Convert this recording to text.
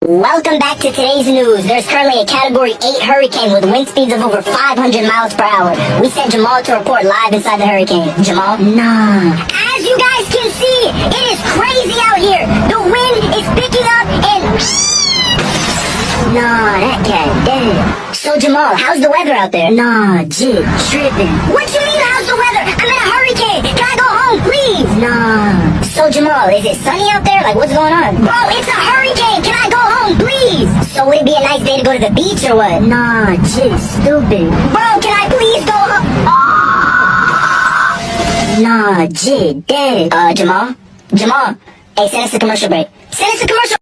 Welcome back to today's news. There's currently a Category 8 hurricane with wind speeds of over 500 miles per hour. We sent Jamal to report live inside the hurricane. Jamal? Nah. As you guys can see, it is crazy out here. The wind is picking up and... Nah, that cat dead. So Jamal, how's the weather out there? Nah, jit, tripping. What you mean how's the weather? I'm in a hurricane. Can I go home, please? Nah. So Jamal, is it sunny out there? Like, what's going on? Bro, it's a hurricane. Can I go home, please? So would it be a nice day to go to the beach or what? Nah, jit, stupid. Bro, can I please go home? Nah, jit, dead. Jamal? Jamal? Hey, send us a commercial break. Send us a commercial